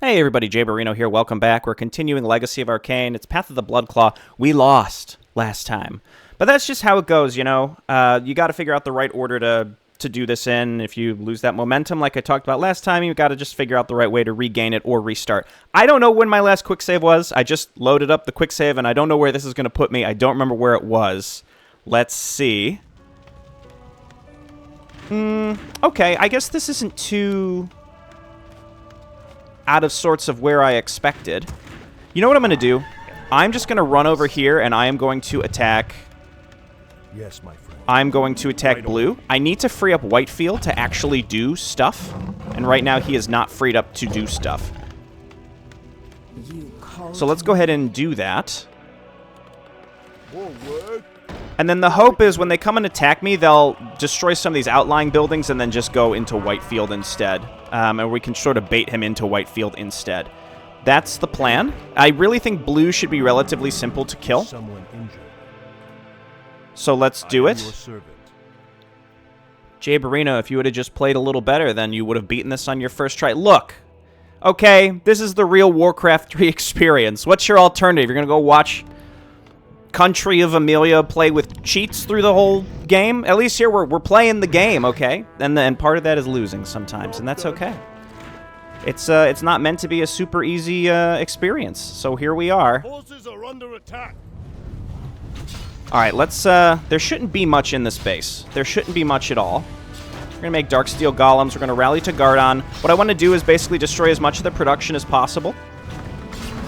Hey everybody, Jay Barino here. Welcome back. We're continuing Legacy of Arkain. It's Path of the Bloodclaw. We lost last time. But that's just how it goes, you know. You got to figure out the right order to do this in. If you lose that momentum, like I talked about last time, you got to just figure out the right way to regain it or restart. I don't know when my last quick save was. I just loaded up the quick save, and I don't know where this is going to put me. I don't remember where it was. Let's see. Okay, I guess this isn't too out of sorts of where I expected. You know what I'm going to do? I'm just going to run over here, and I am going to attack... Yes, my friend. I'm going to attack blue. I need to free up Whitefield to actually do stuff, and right now he is not freed up to do stuff. So let's go ahead and do that. And then the hope is when they come and attack me, they'll destroy some of these outlying buildings and then just go into Whitefield instead. And we can sort of bait him into Whitefield instead. That's the plan. I really think blue should be relatively simple to kill. So let's do it. Jay Barino, if you would have just played a little better, then you would have beaten this on your first try. Look, okay, this is the real Warcraft 3 experience. What's your alternative? You're going to go watch Country of Amelia play with cheats through the whole game? At least here we're playing the game, okay? And part of that is losing sometimes, and that's okay. It's not meant to be a super easy experience. So here we are. Forces are under attack. All right, let's there shouldn't be much in this base. There shouldn't be much at all. We're gonna make Darksteel Golems. We're gonna rally to Gardon. What I want to do is basically destroy as much of the production as possible,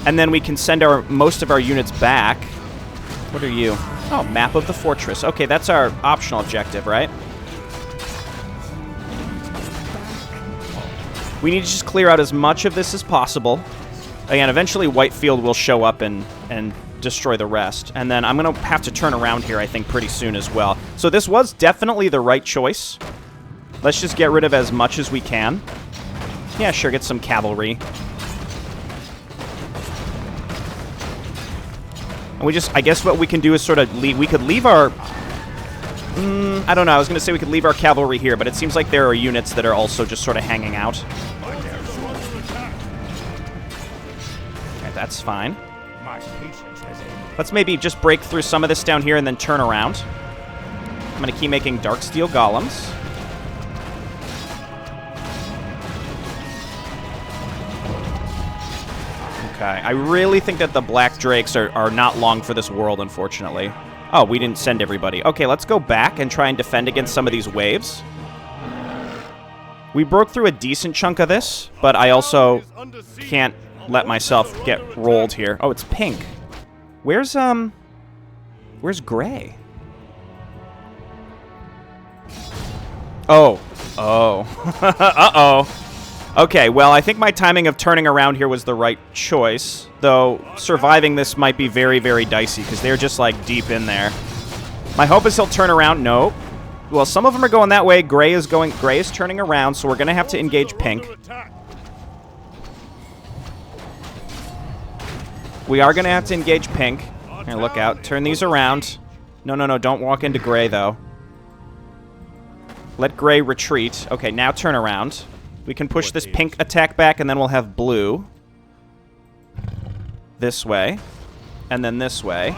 and then we can send most of our units back. What are you? Oh, map of the fortress. Okay, that's our optional objective, right? We need to just clear out as much of this as possible. Again, eventually Whitefield will show up and destroy the rest. And then I'm going to have to turn around here, I think, pretty soon as well. So this was definitely the right choice. Let's just get rid of as much as we can. Yeah, sure, get some cavalry. And we just, I guess what we can do is sort of leave, we could leave our, I don't know, I was going to say we could leave our cavalry here, but it seems like there are units that are also just sort of hanging out. Okay, that's fine. Let's maybe just break through some of this down here and then turn around. I'm going to keep making Darksteel Golems. Okay, I really think that the Black Drakes are not long for this world, unfortunately. Oh, we didn't send everybody. Okay, let's go back and try and defend against some of these waves. We broke through a decent chunk of this, but I also can't let myself get rolled here. Oh, it's pink. Where's gray? Oh. Uh-oh. Okay, well, I think my timing of turning around here was the right choice, though surviving this might be very, very dicey, because they're just, like, deep in there. My hope is he'll turn around. Nope. Well, some of them are going that way. Gray is turning around, so we're going to have to engage pink. We are going to have to engage pink. Here, look out. Turn these around. No, don't walk into gray, though. Let gray retreat. Okay, now turn around. We can push this pink attack back, and then we'll have blue. This way. And then this way.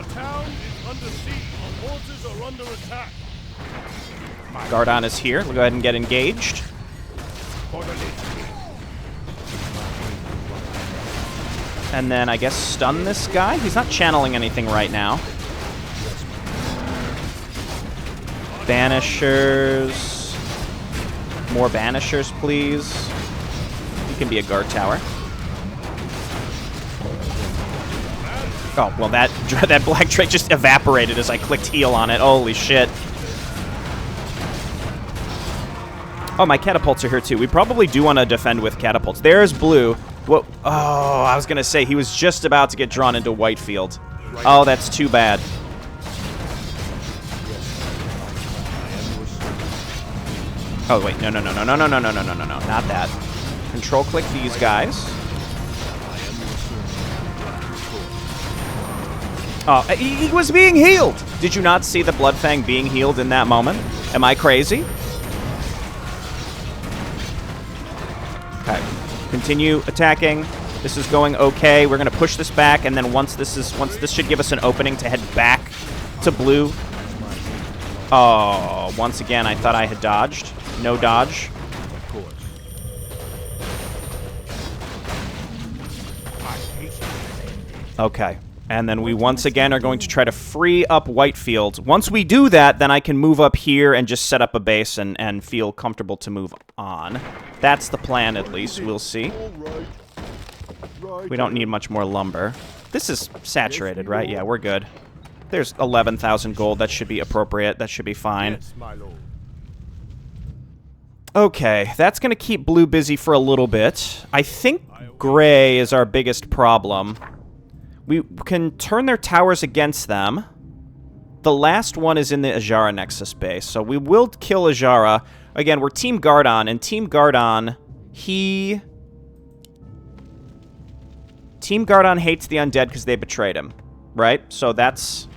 Gardon is here. We'll go ahead and get engaged. And then, I guess, stun this guy? He's not channeling anything right now. Banishers. More banishers, please. You can be a guard tower. Oh, well, that Black Drake just evaporated as I clicked heal on it. Holy shit. Oh, my catapults are here, too. We probably do want to defend with catapults. There's blue. Whoa. Oh, I was going to say, he was just about to get drawn into Whitefield. Oh, that's too bad. Oh, wait, no, not that. Control click these guys. Oh, he was being healed! Did you not see the Bloodfang being healed in that moment? Am I crazy? Okay. Continue attacking. This is going okay. We're going to push this back, and then once this should give us an opening to head back to blue. Oh, once again, I thought I had dodged. No dodge. Of course. Okay. And then we once again are going to try to free up Whitefield. Once we do that, then I can move up here and just set up a base and feel comfortable to move on. That's the plan, at least. We'll see. We don't need much more lumber. This is saturated, right? Yeah, we're good. There's 11,000 gold. That should be appropriate. That should be fine. Yes, my lord. Okay, that's going to keep blue busy for a little bit. I think gray is our biggest problem. We can turn their towers against them. The last one is in the Ajara Nexus base, so we will kill Ajara. Again, we're Team Gardon, and Team Gardon, Team Gardon hates the undead because they betrayed him, right? So that's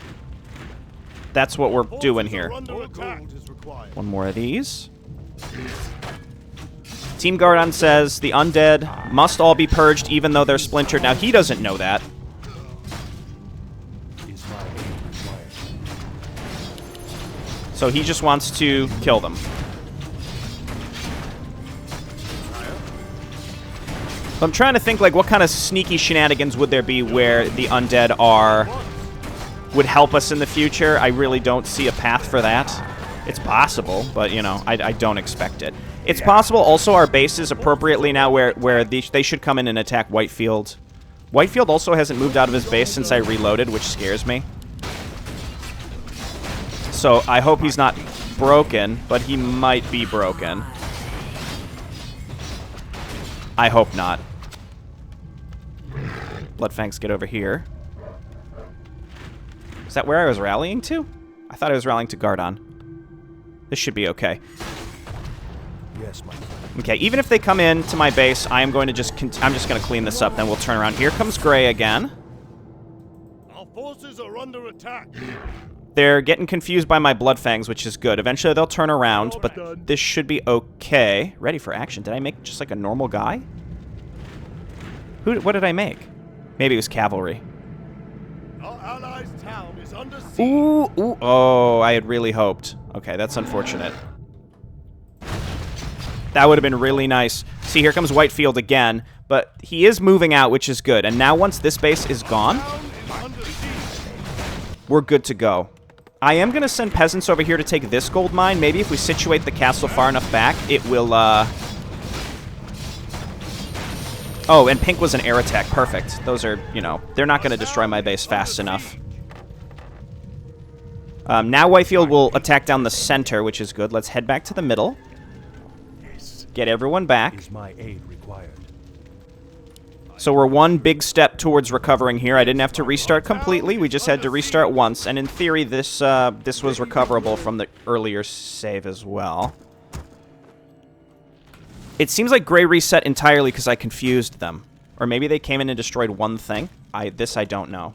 what we're doing here. One more of these. Team Gardon says the undead must all be purged even though they're splintered. Now, he doesn't know that. So he just wants to kill them. I'm trying to think, like, what kind of sneaky shenanigans would there be where the undead would help us in the future? I really don't see a path for that. It's possible, but, you know, I don't expect it. It's possible also our base is appropriately now where they should come in and attack Whitefield. Whitefield also hasn't moved out of his base since I reloaded, which scares me. So I hope he's not broken, but he might be broken. I hope not. Bloodfangs, get over here. Is that where I was rallying to? I thought I was rallying to Gardon. This should be okay. Yes, my friend. Okay, even if they come in to my base, I'm just going to clean this up, then we'll turn around. Here comes Gray again. Our forces are under attack. They're getting confused by my Bloodfangs, which is good. Eventually they'll turn around, but this should be okay. Ready for action. Did I make just like a normal guy? What did I make? Maybe it was cavalry. Our allies' town is under siege. Ooh. Oh, I had really hoped. Okay, that's unfortunate. That would have been really nice. See, here comes Whitefield again, but he is moving out, which is good. And now once this base is gone, we're good to go. I am going to send peasants over here to take this gold mine. Maybe if we situate the castle far enough back, it will, Oh, and pink was an air attack. Perfect. Those are, you know, they're not going to destroy my base fast enough. Now Whitefield will attack down the center, which is good. Let's head back to the middle. Get everyone back. Is my aid required? So we're one big step towards recovering here. I didn't have to restart completely. We just had to restart once. And in theory, this was recoverable from the earlier save as well. It seems like Gray reset entirely because I confused them. Or maybe they came in and destroyed one thing. This I don't know.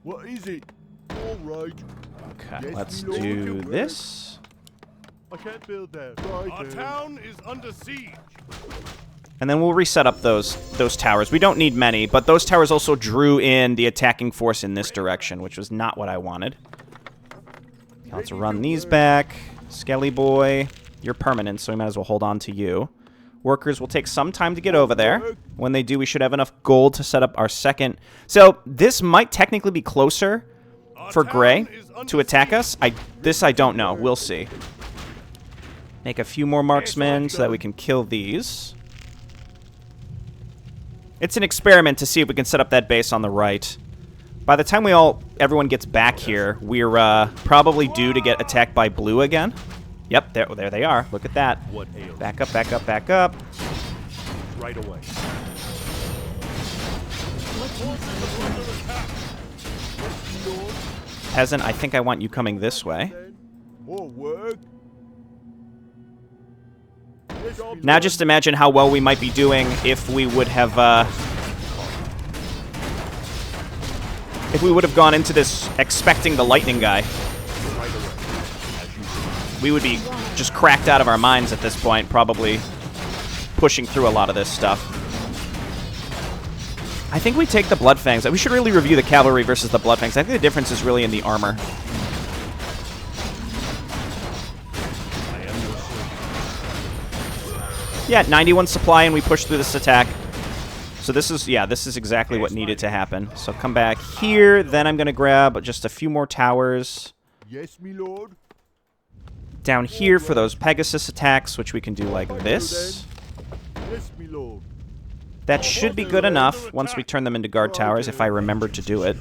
What is it? All right. Okay, Yes, let's my lord. do this. I can't build there. Right. Our town is under siege. And then we'll reset up those towers. We don't need many, but those towers also drew in the attacking force in this direction, which was not what I wanted. Okay, let's run these back. Skelly boy, you're permanent, so we might as well hold on to you. Workers will take some time to get over there. When they do, we should have enough gold to set up our second. So this might technically be closer for Gray to attack us. This I don't know. We'll see. Make a few more marksmen so that we can kill these. It's an experiment to see if we can set up that base on the right. By the time everyone gets back here, we're probably due to get attacked by blue again. Yep, there they are. Look at that. Back up, back up, back up. Right away. Peasant, I think I want you coming this way. More work. Now just imagine how well we might be doing if we would have gone into this expecting the lightning guy. We would be just cracked out of our minds at this point, probably pushing through a lot of this stuff. I think we take the Bloodfangs. We should really review the cavalry versus the Bloodfangs. I think the difference is really in the armor. Yeah, 91 supply, and we push through this attack. So this is, yeah, this is exactly what needed to happen. So come back here. Then I'm going to grab just a few more towers. Yes, me lord. Down here for those Pegasus attacks, which we can do like this. Yes, me lord. That should be good enough once we turn them into guard towers, if I remember to do it.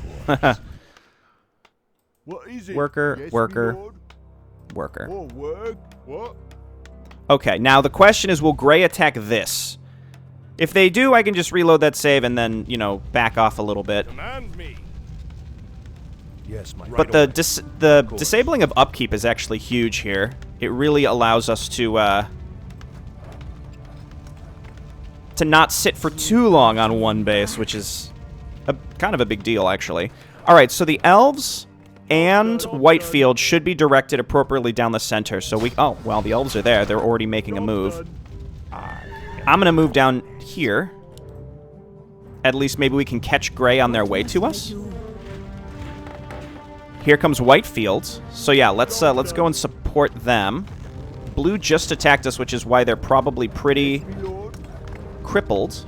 What is it? Worker, Yes, me worker, lord. worker. Oh, work. What? Okay, now the question is, will Gray attack this? If they do, I can just reload that save and then, you know, back off a little bit. Command me. Yes, my But the disabling of upkeep is actually huge here. It really allows us to not sit for too long on one base, which is kind of a big deal, actually. All right, so the elves and Whitefield should be directed appropriately down the center. So we... Oh, well, the elves are there. They're already making a move. I'm going to move down here. At least maybe we can catch Gray on their way to us. Here comes Whitefield. So yeah, let's go and support them. Blue just attacked us, which is why they're probably pretty crippled.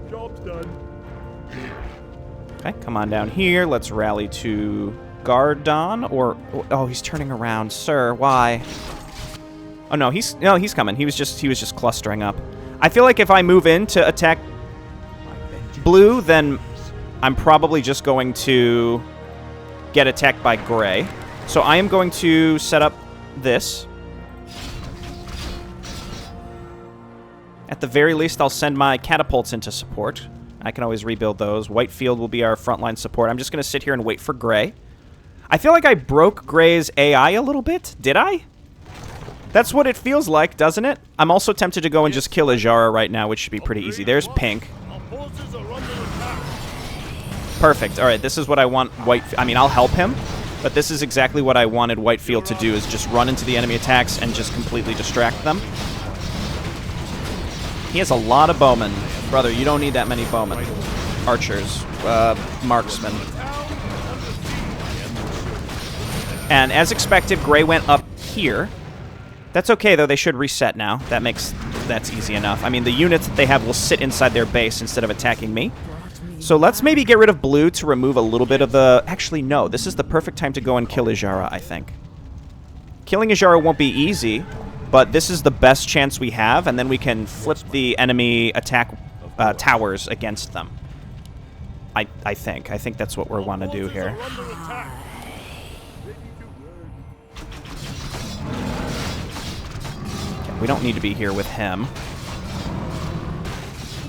Job's done. Okay, come on down here. Let's rally to Gardon. Or oh, he's turning around, sir. Why? Oh no, he's coming. He was just clustering up. I feel like if I move in to attack blue, then I'm probably just going to get attacked by Gray. So I am going to set up this. At the very least, I'll send my catapults into support. I can always rebuild those. Whitefield will be our frontline support. I'm just going to sit here and wait for Gray. I feel like I broke Gray's AI a little bit. Did I? That's what it feels like, doesn't it? I'm also tempted to go and just kill Ajara right now, which should be pretty easy. There's Pink. Our forces are under attack. Perfect. All right, this is what I want I mean, I'll help him, but this is exactly what I wanted Whitefield to do, is just run into the enemy attacks and just completely distract them. He has a lot of bowmen. Brother, you don't need that many bowmen. Archers. Marksmen. And as expected, Gray went up here. That's okay, though. They should reset now. That's easy enough. I mean, the units that they have will sit inside their base instead of attacking me. So let's maybe get rid of blue to remove a little bit of the... Actually, no. This is the perfect time to go and kill Ajara, I think. Killing Ajara won't be easy, but this is the best chance we have, and then we can flip the enemy attack towers against them. I think. I think that's what we want to do here. We don't need to be here with him.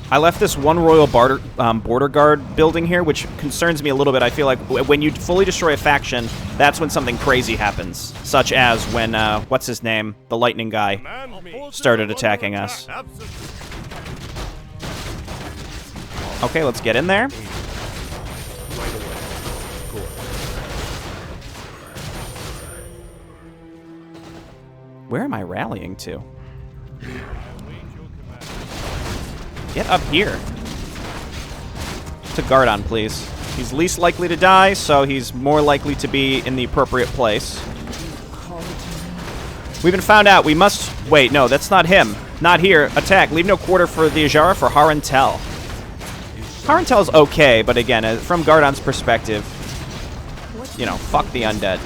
I left this one royal border guard building here, which concerns me a little bit. I feel like when you fully destroy a faction, that's when something crazy happens. Such as when, what's his name? The lightning guy started attacking us. Okay, let's get in there. Where am I rallying to? Get up here. To Gardon, please. He's least likely to die, so he's more likely to be in the appropriate place. We've been found out. We must... Wait, no, that's not him. Not here. Attack. Leave no quarter for the Ajara for Harantel. Harantel's okay, but again, from Gardon's perspective, you know, fuck the undead.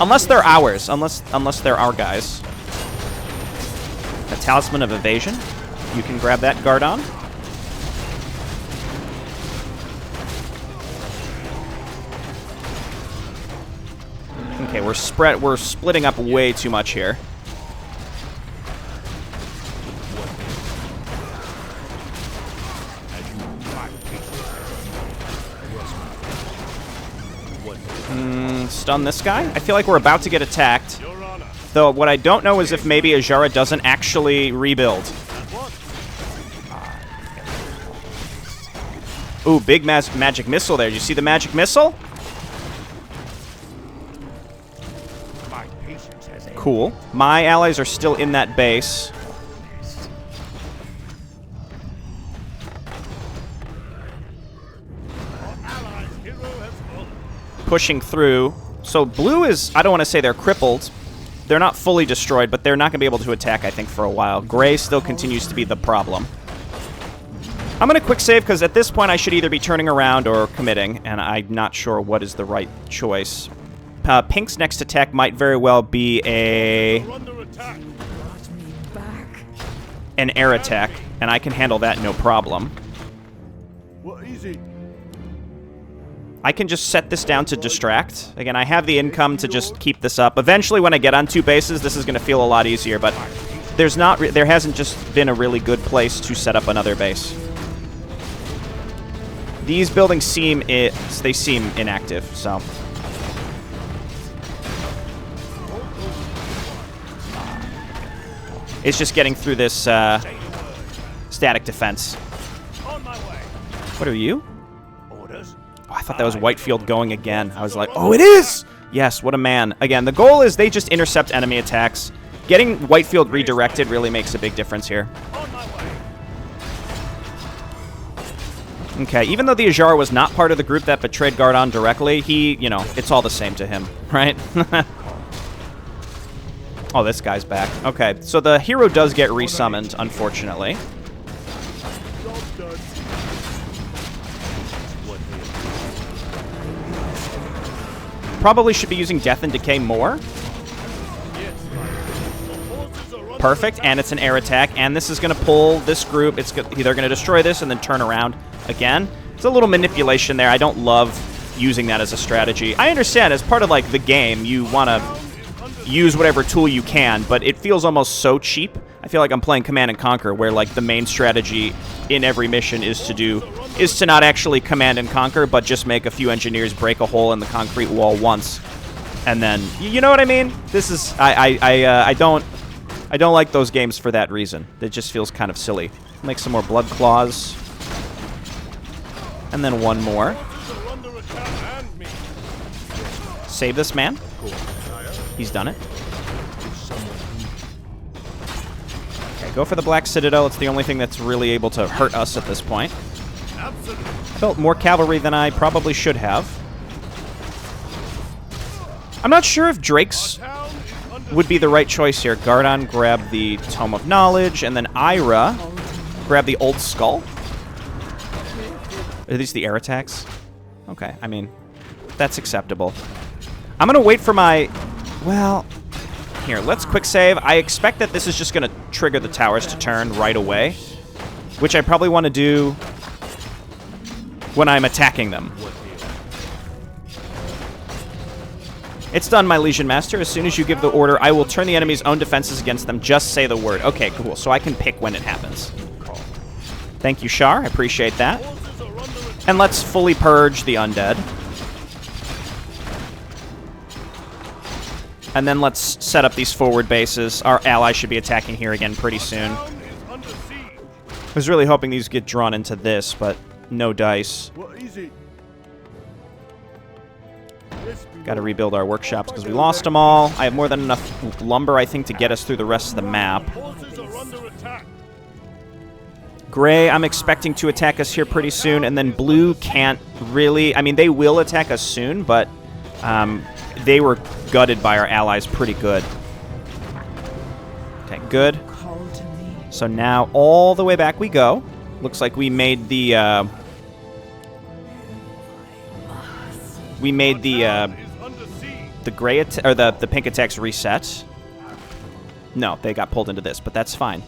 Unless they're ours. Unless they're our guys. A Talisman of Evasion. You can grab that, Gardon. Okay, we're splitting up way too much here. Stun this guy. I feel like we're about to get attacked. Though what I don't know is if maybe Ajara doesn't actually rebuild. Ooh, big magic missile there. Did you see the magic missile? Cool. My allies are still in that base. pushing through. So blue is, I don't want to say they're crippled. They're not fully destroyed, but they're not going to be able to attack, I think, for a while. Gray still continues to be the problem. I'm going to quick save because at this point I should either be turning around or committing, and I'm not sure what is the right choice. Pink's next attack might very well be an air attack, and I can handle that no problem. Well, easy. I can just set this down to distract. Again, I have the income to just keep this up. Eventually, when I get on 2 bases, this is going to feel a lot easier, but there hasn't just been a really good place to set up another base. These buildings seem inactive, so. It's just getting through this static defense. What are you? I thought that was Whitefield going again. I was like, oh, it is! Yes, what a man. Again, the goal is they just intercept enemy attacks. Getting Whitefield redirected really makes a big difference here. Okay, even though the Ajara was not part of the group that betrayed Gardon directly, he, you know, it's all the same to him, right? Oh, this guy's back. Okay, so the hero does get resummoned, unfortunately. Probably should be using Death and Decay more. Perfect, and it's an air attack, and this is going to pull this group. They're going to destroy this and then turn around again. It's a little manipulation there. I don't love using that as a strategy. I understand, as part of, like, the game, you want to use whatever tool you can, but it feels almost so cheap. I feel like I'm playing Command and Conquer, where, like, the main strategy in every mission is to not actually command and conquer, but just make a few engineers break a hole in the concrete wall once, and then you know what I mean. This is I don't like those games for that reason. It just feels kind of silly. Make some more Bloodclaws, and then one more. Save this man. He's done it. Okay, go for the Black Citadel. It's the only thing that's really able to hurt us at this point. I built more cavalry than I probably should have. I'm not sure if Drake's would be the right choice here. Gardon grabbed the Tome of Knowledge, and then Ira grabbed the Old Skull. Are these the air attacks? Okay, I mean, that's acceptable. I'm going to wait for my... Well, here, let's quick save. I expect that this is just going to trigger the towers to turn right away, which I probably want to do when I'm attacking them. It's done, my Legion Master. As soon as you give the order, I will turn the enemy's own defenses against them. Just say the word. Okay, cool. So I can pick when it happens. Thank you, Shar. I appreciate that. And let's fully purge the undead. And then let's set up these forward bases. Our allies should be attacking here again pretty soon. I was really hoping these get drawn into this, but no dice. Got to rebuild our workshops because we lost them all. I have more than enough lumber, I think, to get us through the rest of the map. Gray, I'm expecting to attack us here pretty soon, and then blue can't really... I mean, they will attack us soon, but they were gutted by our allies pretty good. Okay, good. So now all the way back we go. Looks like we made the... the gray or the pink attacks reset. No, they got pulled into this, but that's fine.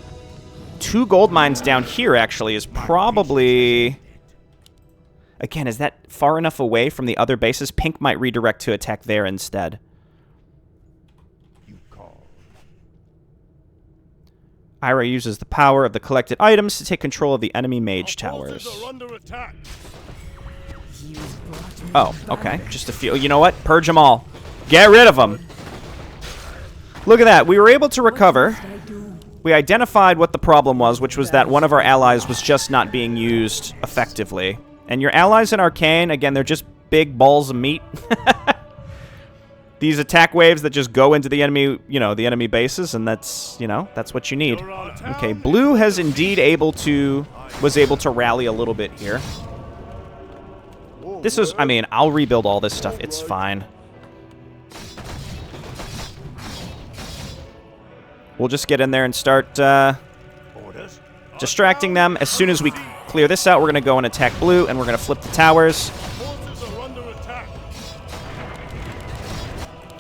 2 gold mines down here actually is probably... Again, is that far enough away from the other bases? Pink might redirect to attack there instead. Ira uses the power of the collected items to take control of the enemy mage towers. Oh, okay. Just a few. You know what? Purge them all. Get rid of them. Look at that. We were able to recover. We identified what the problem was, which was that one of our allies was just not being used effectively. And your allies in Arkain, again, they're just big balls of meat. These attack waves that just go into the enemy, you know, the enemy bases, and that's, you know, that's what you need. Okay, blue has indeed was able to rally a little bit here. This is, I mean, I'll rebuild all this stuff. It's fine. We'll just get in there and start distracting them. As soon as we clear this out, we're going to go and attack blue, and we're going to flip the towers.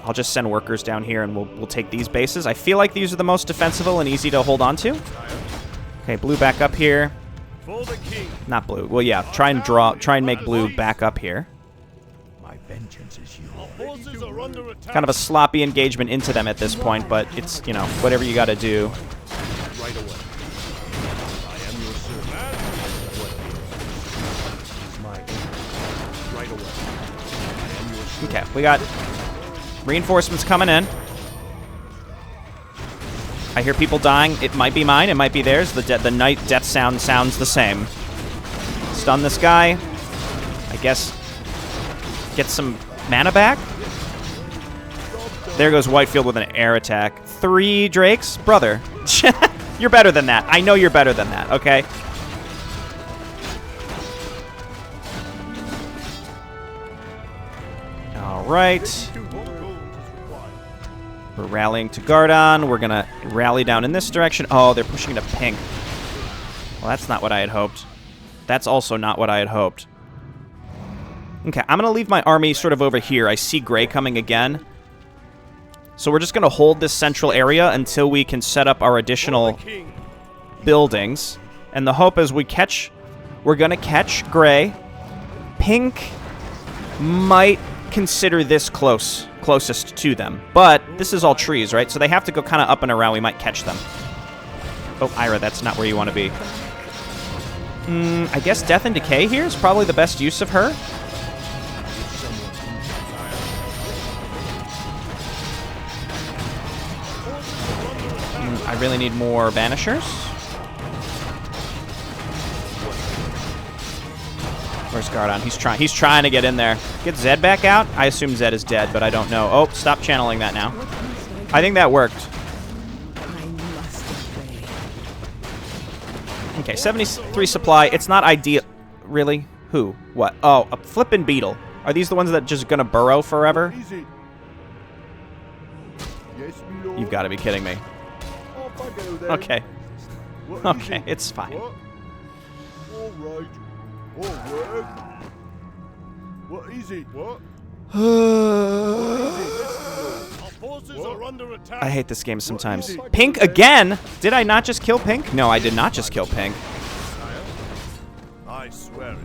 I'll just send workers down here, and we'll take these bases. I feel like these are the most defensible and easy to hold on to. Okay, blue back up here. Not blue. Well, yeah, try and make blue back up here. My vengeance is yours. Kind of a sloppy engagement into them at this point, but it's, you know, whatever you got to do. Right away. I am your servant. My aim. Right away. I am your servant. Okay, we got reinforcements coming in. I hear people dying. It might be mine. It might be theirs. The night death sound sounds the same. Stun this guy. I guess get some mana back. There goes Whitefield with an air attack. 3 drakes? Brother. You're better than that. I know you're better than that, okay? All right. We're rallying to Gardon. We're going to rally down in this direction. Oh, they're pushing to pink. Well, that's not what I had hoped. That's also not what I had hoped. Okay, I'm going to leave my army sort of over here. I see gray coming again. So we're just going to hold this central area until we can set up our additional buildings. And the hope is we're going to catch gray. Pink might consider this closest to them. But this is all trees, right? So they have to go kind of up and around. We might catch them. Oh, Ira, that's not where you want to be. I guess Death and Decay here is probably the best use of her. I really need more Banishers. Where's Gardon? He's trying to get in there. Get Zed back out? I assume Zed is dead, but I don't know. Oh, stop channeling that now. I think that worked. Okay, 73 supply. It's not ideal. Really? Who? What? Oh, a flippin' beetle. Are these the ones that just gonna burrow forever? You've got to be kidding me. Okay. Okay, it's fine. All right. What is it? What? Our forces are under attack. I hate this game sometimes. Pink again? Did I not just kill Pink? No, I did not just kill Pink. I swear it.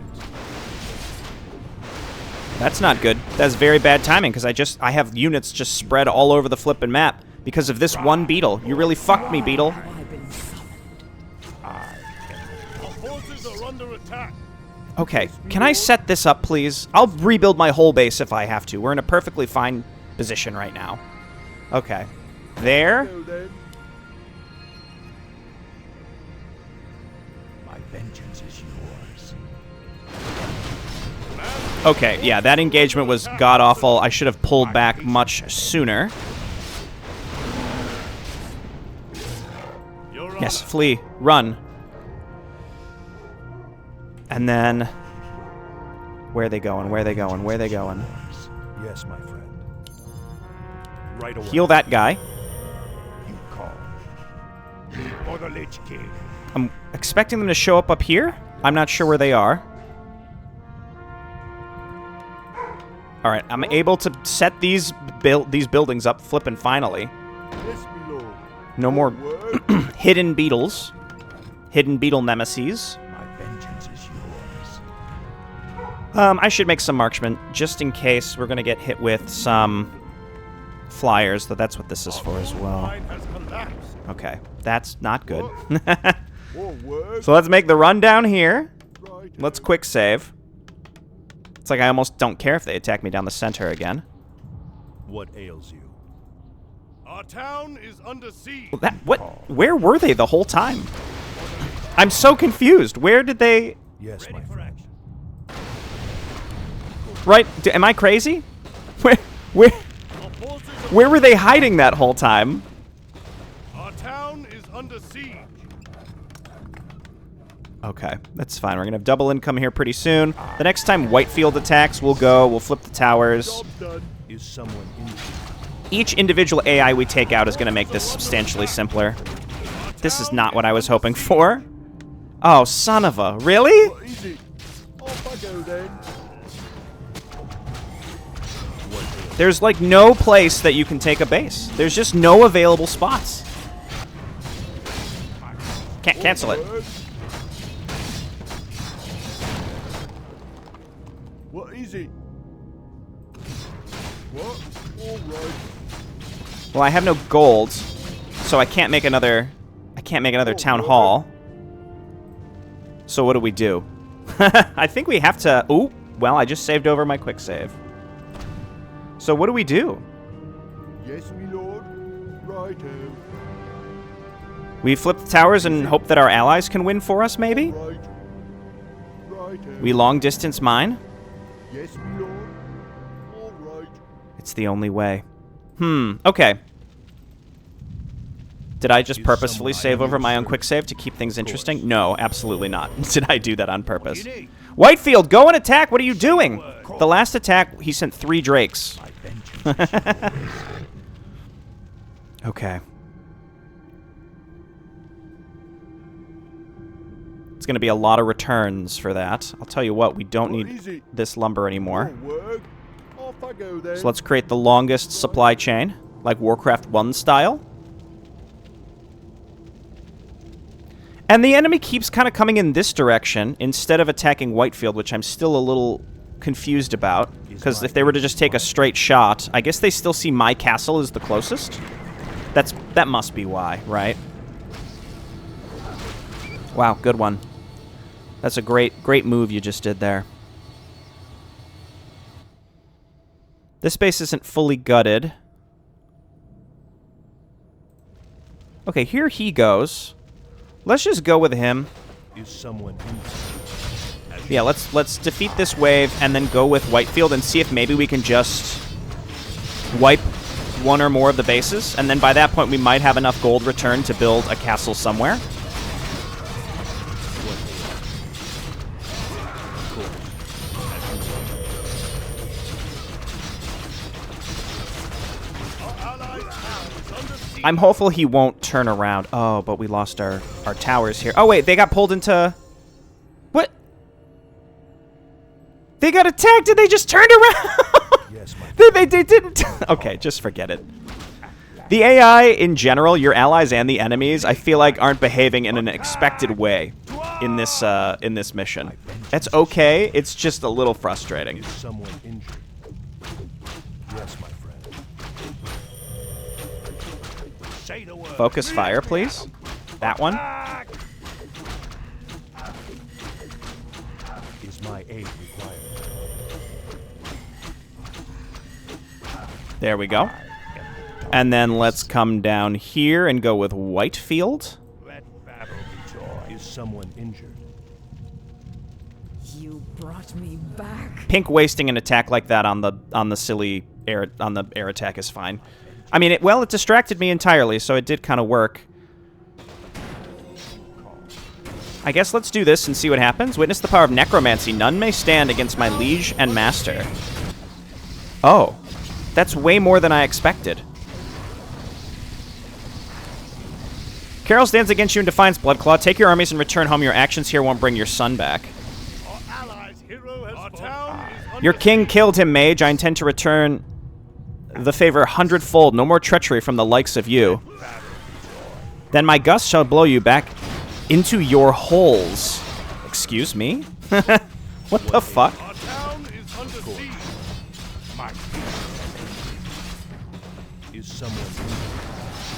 That's not good. That's very bad timing because I have units just spread all over the flippin' map because of this one beetle. You really fucked me, beetle. Our forces are under attack. Okay, can I set this up, please? I'll rebuild my whole base if I have to. We're in a perfectly fine position right now. Okay. There. My vengeance is yours. Okay, yeah, that engagement was god-awful. I should have pulled back much sooner. Yes, flee. Run. And then... Where are they going? Where are they going? Where are they going? Yes, my friend. Right away. Heal that guy. You call. For the Lich King. I'm expecting them to show up here. I'm not sure where they are. All right, I'm able to set these buildings up flippin' finally. Yes, my lord. No more hidden beetles. Hidden beetle nemesis. My vengeance is yours. I should make some marksmen just in case we're going to get hit with some flyers, though that's what this is for as well. Line has collapsed. Okay, that's not good. More work. So let's make the run down here. Right. Let's quick save. It's like I almost don't care if they attack me down the center again. What ails you? Our town is under siege. Where were they the whole time? I'm so confused. Where did they... Yes, my friend. Right? Am I crazy? Where were they hiding that whole time? Our town is under siege. Okay, that's fine. We're going to have double income here pretty soon. The next time Whitefield attacks, we'll flip the towers. Job done. Is someone injured? Each individual AI we take out is going to make this substantially simpler. This is not what I was hoping for. Oh, son of a... Really? What is it? Off I go then. There's, like, no place that you can take a base. There's just no available spots. Can't cancel it. What is it? What? All right. Well, I have no gold, so I can't make another... town hall. So what do we do? I think we have to... Ooh, well, I just saved over my quick save. So what do we do? Yes, me lord. Righto. We flip the towers and hope that our allies can win for us, maybe? Right. Righto. We long distance mine? Yes, me lord. All right. It's the only way. Okay. Did I just purposefully save over my own quick save to keep things interesting? No, absolutely not. Did I do that on purpose? Whitefield, go and attack! What are you doing? The last attack, he sent 3 drakes. Okay. It's going to be a lot of returns for that. I'll tell you what, we don't need this lumber anymore. Off I go then. So let's create the longest supply chain, like Warcraft 1 style. And the enemy keeps kind of coming in this direction instead of attacking Whitefield, which I'm still a little confused about. Because if they were to just take a straight shot, I guess they still see my castle as the closest. That must be why, right? Wow, good one. That's a great move you just did there. This base isn't fully gutted. Okay, here he goes. Let's just go with him. Is someone Yeah, let's defeat this wave and then go with Whitefield and see if maybe we can just wipe one or more of the bases, and then by that point we might have enough gold returned to build a castle somewhere. I'm hopeful he won't turn around. Oh, but we lost our towers here. Oh, wait, they got pulled into... What? They got attacked and they just turned around! Yes, they didn't... Okay, just forget it. The AI, in general, your allies and the enemies, I feel like aren't behaving in an expected way in this mission. That's okay, it's just a little frustrating. Is someone injured? Yes, my friend. Say the word. Focus fire, please. That one. Is my aid required? There we go. And then let's come down here and go with Whitefield. Let battle be joy. Is someone injured? You brought me back. Pink wasting an attack like that on the silly air attack is fine. I mean, it distracted me entirely, so it did kind of work. I guess let's do this and see what happens. Witness the power of necromancy. None may stand against my liege and master. Oh, that's way more than I expected. Carol stands against you in defiance, Bloodclaw. Take your armies and return home. Your actions here won't bring your son back. Our allies' hero has fallen. Your king killed him, mage. I intend to return the favor 100-fold. No more treachery from the likes of you. Then my gust shall blow you back into your holes. Excuse me? What the fuck? Our town is under siege. Is someone injured?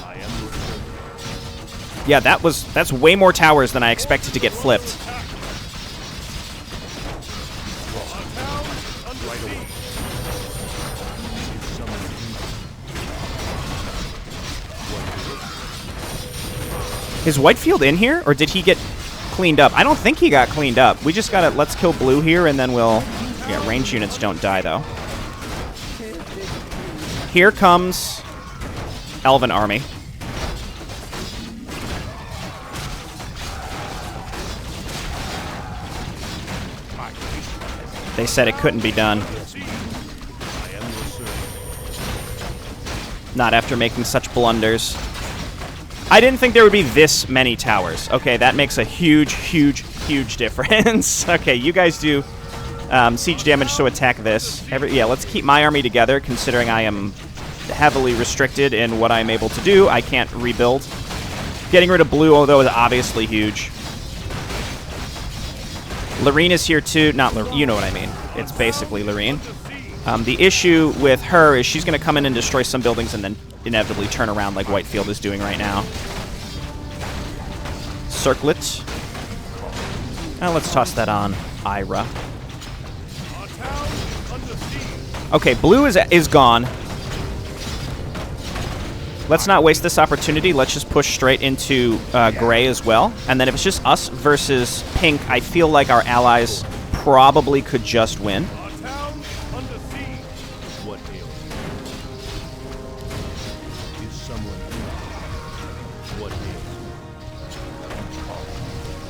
I am your servant. Yeah, that's way more towers than I expected to get flipped. Is Whitefield in here, or did he get cleaned up? I don't think he got cleaned up. We just gotta, let's kill blue here, and then we'll... Yeah, range units don't die, though. Here comes Elven army. They said it couldn't be done. Not after making such blunders. I didn't think there would be this many towers. Okay, that makes a huge, huge, huge difference. Okay, you guys do siege damage to attack this. Yeah, let's keep my army together, considering I am heavily restricted in what I'm able to do. I can't rebuild. Getting rid of blue, although, is obviously huge. Lorene is here too. Not Lorene, you know what I mean. It's basically Lorene. The issue with her is she's going to come in and destroy some buildings and then inevitably turn around like Whitefield is doing right now. Circlet. Now let's toss that on Ajara. Okay, blue is gone. Let's not waste this opportunity. Let's just push straight into gray as well. And then if it's just us versus pink, I feel like our allies probably could just win.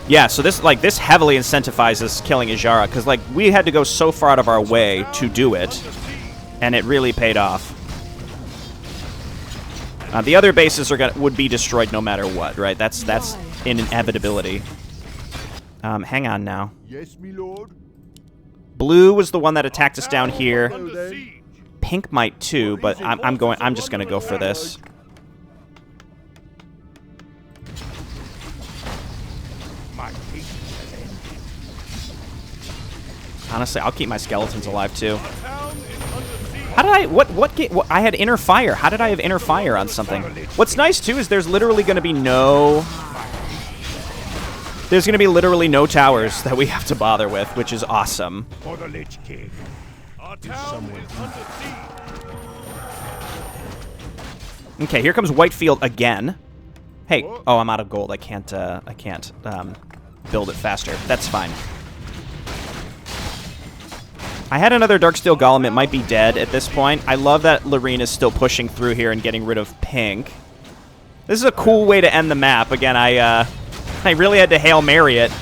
Yeah, so this heavily incentivizes killing Ajara, because we had to go so far out of our way to do it, and it really paid off. The other bases would be destroyed no matter what, right? That's an inevitability. Hang on now. Yes, me lord. Blue was the one that attacked us down here. Pink might too, but I'm just gonna go for this. Honestly, I'll keep my skeletons alive too. How did I? What I had inner fire. How did I have inner fire on something? What's nice too is there's literally going to be no. There's going to be literally no towers that we have to bother with, which is awesome. For the Lich King. Okay, here comes Whitefield again. Hey, oh, I'm out of gold. I can't build it faster. That's fine. I had another Darksteel Golem. It might be dead at this point. I love that Lorene is still pushing through here and getting rid of pink. This is a cool way to end the map. Again, I really had to Hail Mary it.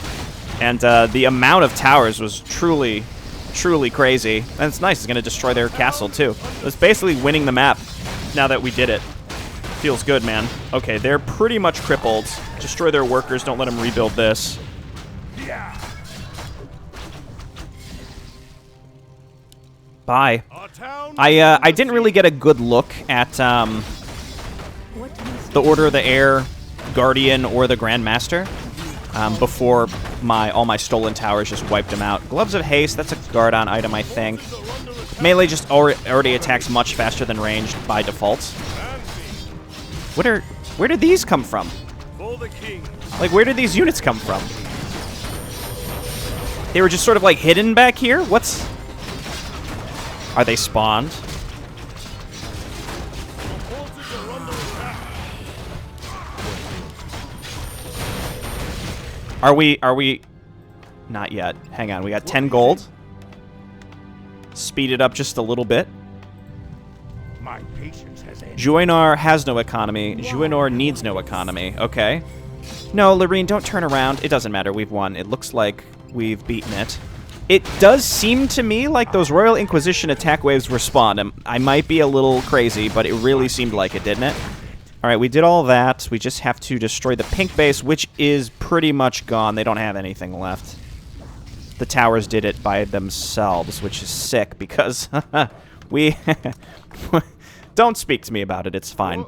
And the amount of towers was truly, truly crazy. And it's nice. It's going to destroy their castle, too. It's basically winning the map now that we did it. Feels good, man. Okay, they're pretty much crippled. Destroy their workers. Don't let them rebuild this. Bye. I didn't really get a good look at the Order of the Air, Guardian, or the Grandmaster before all my stolen towers just wiped them out. Gloves of Haste, that's a Gardon item, I think. Melee just already attacks much faster than ranged by default. Where did these come from? Where did these units come from? They were just sort of hidden back here? Are they spawned? Are we? Not yet. Hang on, we got 10 gold. Speed it up just a little bit. My patience has ended. Juenar has no economy. Juenar needs no economy. Okay. No, Lorene, don't turn around. It doesn't matter. We've won. It looks like we've beaten it. It does seem to me like those Royal Inquisition attack waves were spawned. I might be a little crazy, but it really seemed like it, didn't it? All right, we did all that. We just have to destroy the pink base, which is pretty much gone. They don't have anything left. The towers did it by themselves, which is sick because we... Don't speak to me about it. It's fine.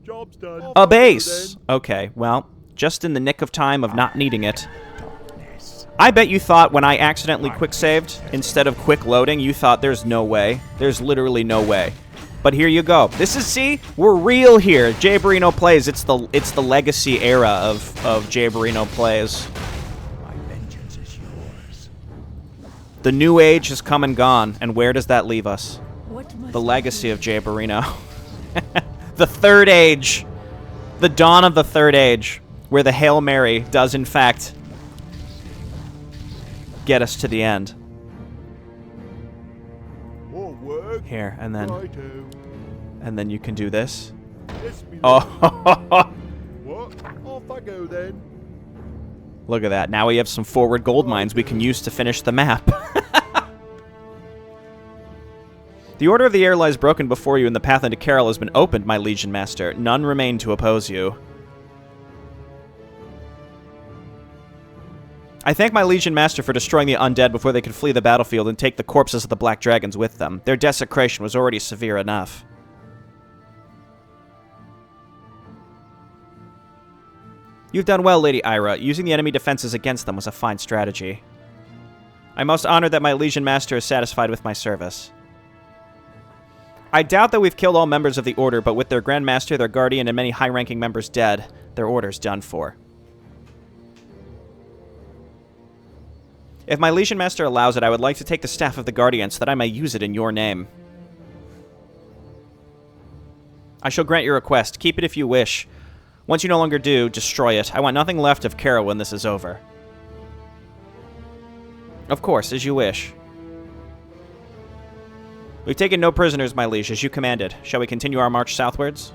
Job's done. A base! Okay, well, just in the nick of time of not needing it. I bet you thought when I accidentally quick-saved, instead of quick loading, you thought there's no way. There's literally no way. But here you go. This is, see, we're real here. Jay Barrino Plays. It's the legacy era of Jay Barrino Plays. My vengeance is yours. The new age has come and gone, and where does that leave us? The legacy of Jay Barrino. The Third Age. The dawn of the Third Age, where the Hail Mary does, in fact, get us to the end. More work. Here, and Righto. then you can do this. Yes, me lord. Oh, What? Off I go then. Look at that. Now we have some forward gold mines we can use to finish the map. The order of the air lies broken before you, and the path into Carol has been opened, my Legion Master. None remain to oppose you. I thank my Legion Master for destroying the undead before they could flee the battlefield and take the corpses of the Black Dragons with them. Their desecration was already severe enough. You've done well, Lady Ira. Using the enemy defenses against them was a fine strategy. I'm most honored that my Legion Master is satisfied with my service. I doubt that we've killed all members of the Order, but with their Grand Master, their Guardian, and many high-ranking members dead, their Order's done for. If my Legion Master allows it, I would like to take the Staff of the Guardian so that I may use it in your name. I shall grant your request. Keep it if you wish. Once you no longer do, destroy it. I want nothing left of Kara when this is over. Of course, as you wish. We've taken no prisoners, my liege, as you commanded. Shall we continue our march southwards?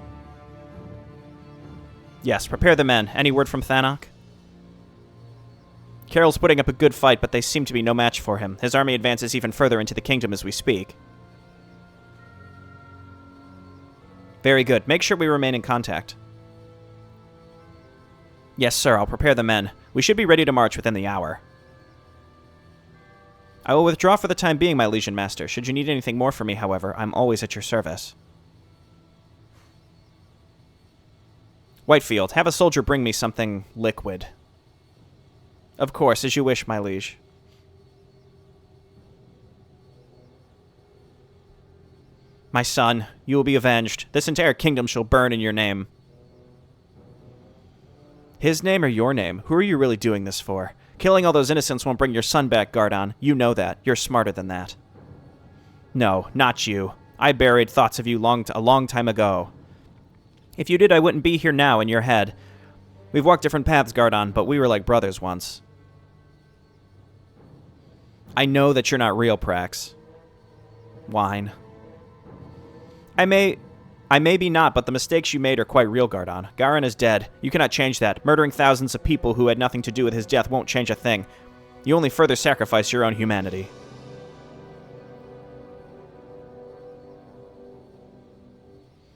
Yes, prepare the men. Any word from Thanok? Carol's putting up a good fight, but they seem to be no match for him. His army advances even further into the kingdom as we speak. Very good. Make sure we remain in contact. Yes, sir. I'll prepare the men. We should be ready to march within the hour. I will withdraw for the time being, my Legion Master. Should you need anything more from me, however, I'm always at your service. Whitefield, have a soldier bring me something liquid. Of course, as you wish, my liege. My son, you will be avenged. This entire kingdom shall burn in your name. His name or your name? Who are you really doing this for? Killing all those innocents won't bring your son back, Gardon. You know that. You're smarter than that. No, not you. I buried thoughts of you a long time ago. If you did, I wouldn't be here now in your head. We've walked different paths, Gardon, but we were like brothers once. I know that you're not real, Prax. Whine. I may be not, but the mistakes you made are quite real, Gardon. Garen is dead. You cannot change that. Murdering thousands of people who had nothing to do with his death won't change a thing. You only further sacrifice your own humanity.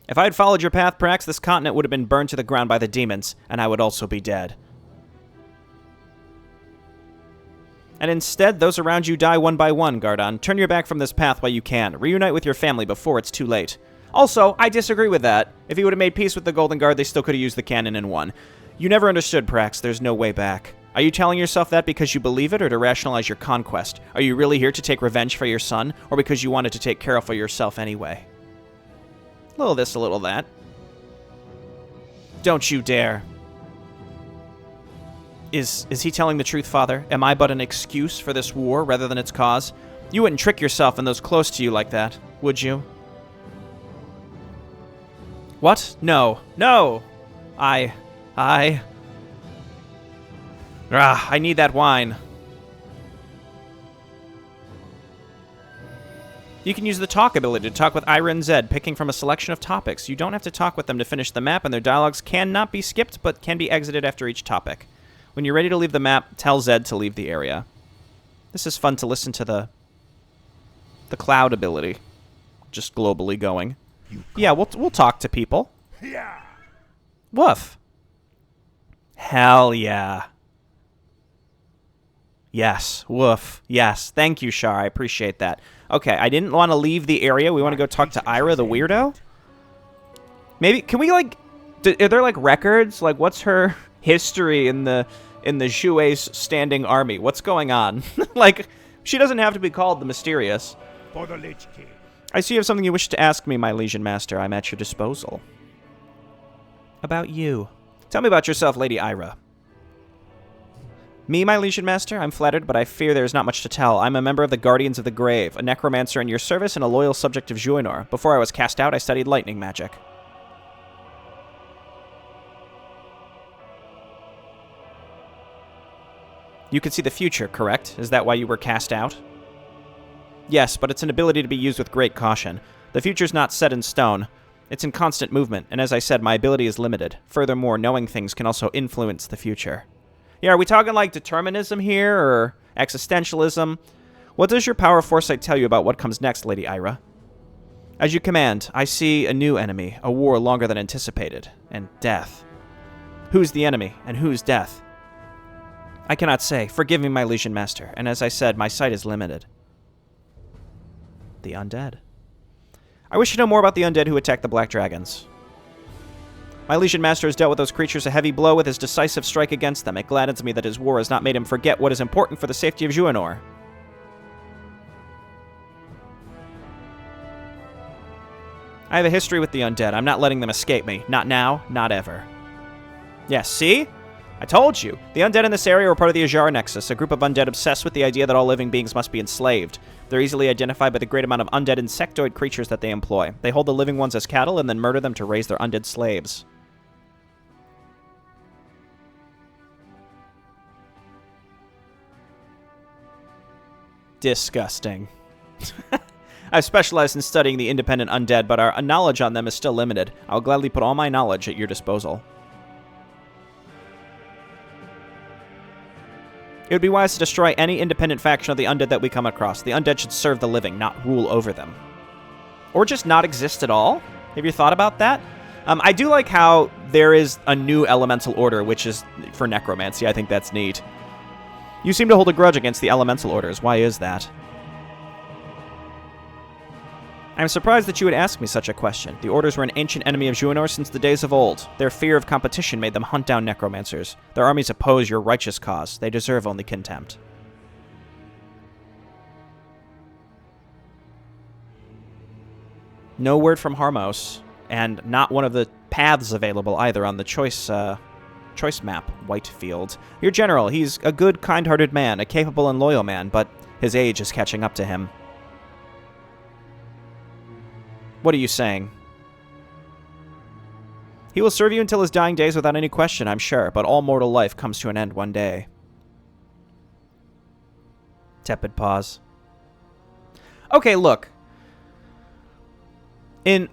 If I had followed your path, Prax, this continent would have been burned to the ground by the demons, and I would also be dead. And instead, those around you die one by one, Gardon. Turn your back from this path while you can. Reunite with your family before it's too late. Also, I disagree with that. If he would have made peace with the Golden Guard, they still could have used the cannon and won. You never understood, Prax. There's no way back. Are you telling yourself that because you believe it or to rationalize your conquest? Are you really here to take revenge for your son, or because you wanted to take care of yourself anyway? A little this, a little that. Don't you dare. Is he telling the truth, Father? Am I but an excuse for this war rather than its cause? You wouldn't trick yourself and those close to you like that, would you? What? No. No! I need that wine. You can use the talk ability to talk with Ira and Zed, picking from a selection of topics. You don't have to talk with them to finish the map, and their dialogues cannot be skipped, but can be exited after each topic. When you're ready to leave the map, tell Zed to leave the area. This is fun to listen to the cloud ability, just globally going. Yeah, we'll talk to people. Yeah. Woof. Hell yeah. Yes, woof. Yes, thank you, Shar. I appreciate that. Okay, I didn't want to leave the area. We want to go talk to Ira, the weirdo. Maybe, can we, like, are there, like, records? Like, what's her history in the Zhue's standing army? What's going on? Like, she doesn't have to be called the Mysterious. For the Lich King. I see you have something you wish to ask me, my Legion Master. I'm at your disposal. About you. Tell me about yourself, Lady Ira. Me, my Legion Master? I'm flattered, but I fear there is not much to tell. I'm a member of the Guardians of the Grave, a necromancer in your service and a loyal subject of Zhuinor. Before I was cast out, I studied lightning magic. You can see the future, correct? Is that why you were cast out? Yes, but it's an ability to be used with great caution. The future's not set in stone. It's in constant movement, and as I said, my ability is limited. Furthermore, knowing things can also influence the future. Yeah, are we talking like determinism here, or existentialism? What does your power of foresight tell you about what comes next, Lady Ira? As you command, I see a new enemy, a war longer than anticipated, and death. Who's the enemy, and who's death? I cannot say. Forgive me, my Legion Master, and as I said, my sight is limited. The undead. I wish to know more about the undead who attacked the Black Dragons. My Legion Master has dealt with those creatures a heavy blow with his decisive strike against them. It gladdens me that his war has not made him forget what is important for the safety of Juanor. I have a history with the undead. I'm not letting them escape me. Not now, not ever. Yes, see? I told you. The undead in this area were part of the Ajara Nexus, a group of undead obsessed with the idea that all living beings must be enslaved. They're easily identified by the great amount of undead insectoid creatures that they employ. They hold the living ones as cattle and then murder them to raise their undead slaves. Disgusting. I've specialized in studying the independent undead, but our knowledge on them is still limited. I'll gladly put all my knowledge at your disposal. It would be wise to destroy any independent faction of the undead that we come across. The undead should serve the living, not rule over them. Or just not exist at all? Have you thought about that? I do like how there is a new elemental order, which is for necromancy. I think that's neat. You seem to hold a grudge against the elemental orders. Why is that? I'm surprised that you would ask me such a question. The orders were an ancient enemy of Juanor since the days of old. Their fear of competition made them hunt down necromancers. Their armies oppose your righteous cause. They deserve only contempt. No word from Harmos, and not one of the paths available either on the choice map, Whitefield. Your general, he's a good, kind-hearted man, a capable and loyal man, but his age is catching up to him. What are you saying? He will serve you until his dying days without any question, I'm sure, but all mortal life comes to an end one day. Tepid pause. Okay, look. In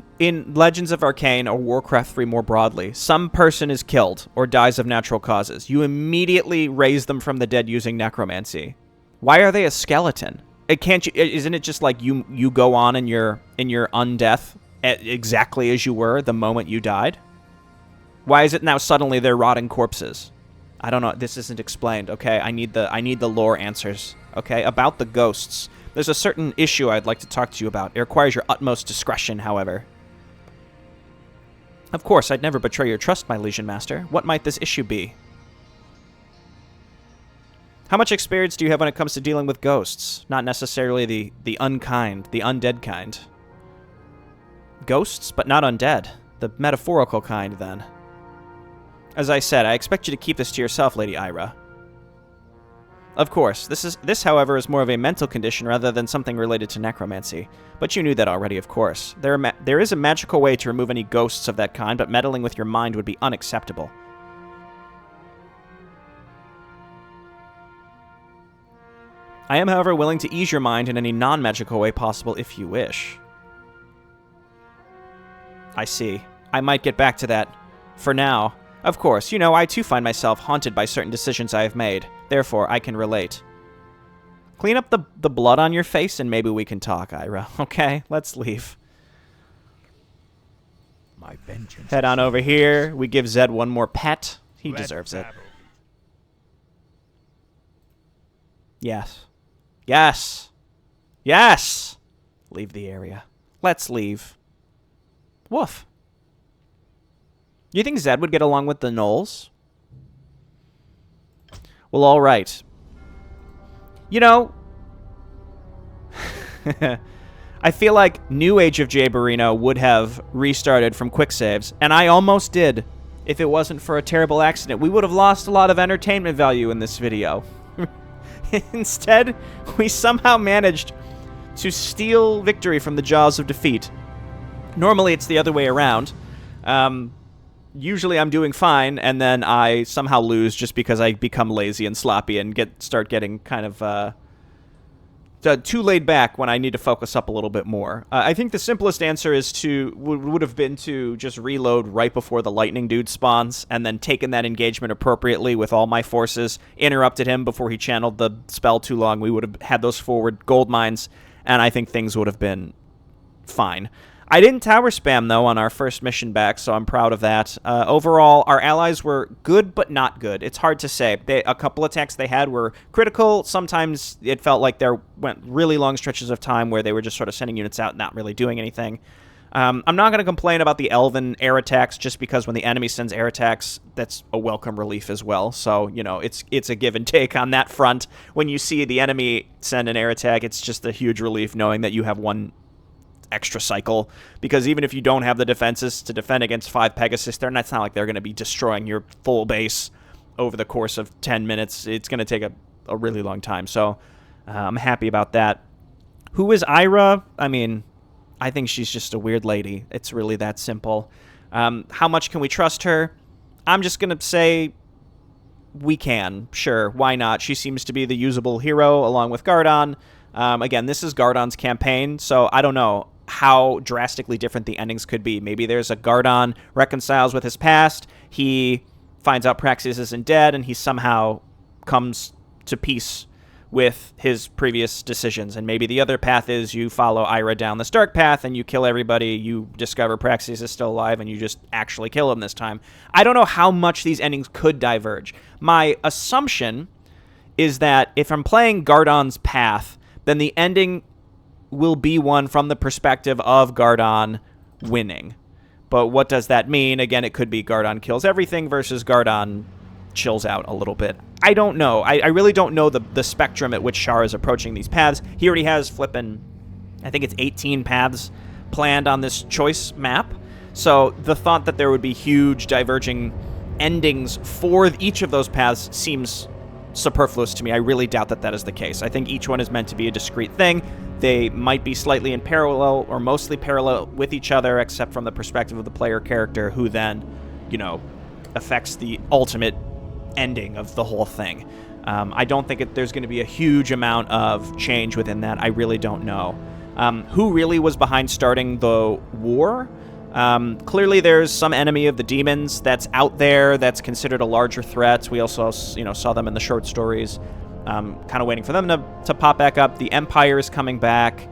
Legends of Arkain or Warcraft 3 more broadly, some person is killed or dies of natural causes. You immediately raise them from the dead using necromancy. Why are they a skeleton? Isn't it just like you go on in your undeath exactly as you were the moment you died? Why is it now suddenly they're rotting corpses? I don't know. This isn't explained. Okay, I need the lore answers. Okay, about the ghosts. There's a certain issue I'd like to talk to you about. It requires your utmost discretion, however. Of course, I'd never betray your trust, my Legion Master. What might this issue be? How much experience do you have when it comes to dealing with ghosts? Not necessarily the unkind, the undead kind. Ghosts, but not undead. The metaphorical kind, then. As I said, I expect you to keep this to yourself, Lady Ira. Of course, this, however, is more of a mental condition rather than something related to necromancy. But you knew that already, of course. There is a magical way to remove any ghosts of that kind, but meddling with your mind would be unacceptable. I am, however, willing to ease your mind in any non-magical way possible if you wish. I see. I might get back to that. For now, of course, you know, I too find myself haunted by certain decisions I have made. Therefore, I can relate. Clean up the blood on your face and maybe we can talk, Ira. Okay, let's leave. My vengeance. Head on over here. We give Zed one more pet. He deserves it. Yes. Yes! Yes! Leave the area. Let's leave. Woof. You think Zed would get along with the gnolls? Well, alright. You know... I feel like New Age of Jay Barino would have restarted from quick saves, and I almost did. If it wasn't for a terrible accident, we would have lost a lot of entertainment value in this video. Instead, we somehow managed to steal victory from the jaws of defeat. Normally, it's the other way around. Usually, I'm doing fine, and then I somehow lose just because I become lazy and sloppy and start getting kind of too laid back when I need to focus up a little bit more. I think the simplest answer is would have been to just reload right before the lightning dude spawns, and then taken that engagement appropriately with all my forces, interrupted him before he channeled the spell too long. We would have had those forward gold mines, and I think things would have been fine. I didn't tower spam, though, on our first mission back, so I'm proud of that. Overall, our allies were good, but not good. It's hard to say. A couple attacks they had were critical. Sometimes it felt like there went really long stretches of time where they were just sort of sending units out and not really doing anything. I'm not going to complain about the Elven air attacks, just because when the enemy sends air attacks, that's a welcome relief as well. So, you know, it's a give and take on that front. When you see the enemy send an air attack, it's just a huge relief knowing that you have one extra cycle, because even if you don't have the defenses to defend against 5 Pegasus, it's not like they're going to be destroying your full base over the course of 10 minutes. It's going to take a really long time, so I'm happy about that. Who is Ira? I mean, I think she's just a weird lady. It's really that simple. How much can we trust her? I'm just going to say we can. Sure, why not? She seems to be the usable hero along with Gardon. Again, this is Gardon's campaign, so I don't know how drastically different the endings could be. Maybe there's a Gardon reconciles with his past, he finds out Praxis isn't dead, and he somehow comes to peace with his previous decisions. And maybe the other path is you follow Ira down this dark path, and you kill everybody, you discover Praxis is still alive, and you just actually kill him this time. I don't know how much these endings could diverge. My assumption is that if I'm playing Gardon's path, then the ending will be one from the perspective of Gardon winning. But what does that mean? Again, it could be Gardon kills everything versus Gardon chills out a little bit. I don't know. I really don't know the spectrum at which Shar is approaching these paths. He already has flipping, I think it's 18 paths planned on this choice map. So the thought that there would be huge diverging endings for each of those paths seems superfluous to me. I really doubt that is the case. I think each one is meant to be a discrete thing. They might be slightly in parallel or mostly parallel with each other, except from the perspective of the player character, who then, you know, affects the ultimate ending of the whole thing. I don't think there's going to be a huge amount of change within that. I really don't know. Who really was behind starting the war? Clearly there's some enemy of the demons that's out there that's considered a larger threat. We also, saw them in the short stories. Kind of waiting for them to pop back up. The Empire is coming back.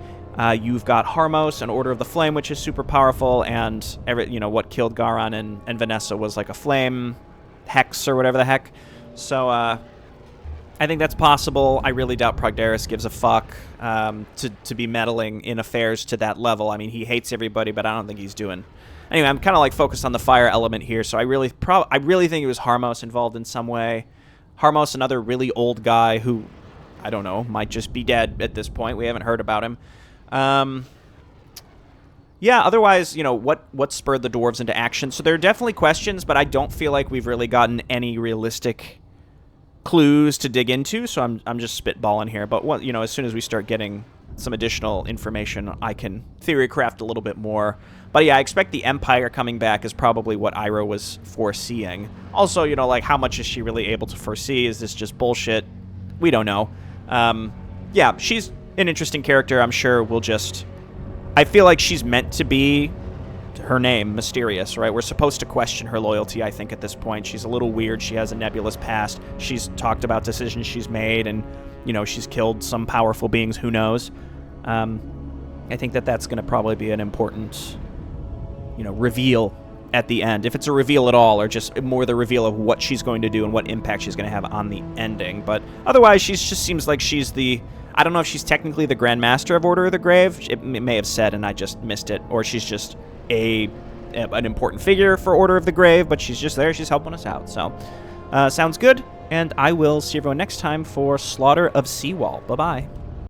You've got Harmos and Order of the Flame, which is super powerful, and what killed Garon and Vanessa was like a flame hex or whatever the heck. So I think that's possible. I really doubt Progdaris gives a fuck to be meddling in affairs to that level. I mean, he hates everybody, but I don't think he's doing. Anyway, I'm kind of like focused on the fire element here, so I really think it was Harmos involved in some way. Harmos, another really old guy who, I don't know, might just be dead at this point. We haven't heard about him. Yeah, otherwise, what spurred the dwarves into action? So there are definitely questions, but I don't feel like we've really gotten any realistic clues to dig into, so I'm just spitballing here. But as soon as we start getting some additional information, I can theory craft a little bit more. But yeah, I expect the Empire coming back is probably what Ira was foreseeing. Also, like, how much is she really able to foresee? Is this just bullshit? We don't know. Yeah, she's an interesting character. I'm sure we'll just... I feel like she's meant to be, her name, mysterious, right? We're supposed to question her loyalty, I think, at this point. She's a little weird. She has a nebulous past. She's talked about decisions she's made, and, she's killed some powerful beings. Who knows? I think that's going to probably be an important, reveal at the end. If it's a reveal at all, or just more the reveal of what she's going to do and what impact she's going to have on the ending. But otherwise, she just seems like she's the... I don't know if she's technically the Grand Master of Order of the Grave. It may have said, and I just missed it. Or she's just an important figure for Order of the Grave, but she's just there. She's helping us out. So, sounds good. And I will see everyone next time for Slaughter of Seawall. Bye-bye.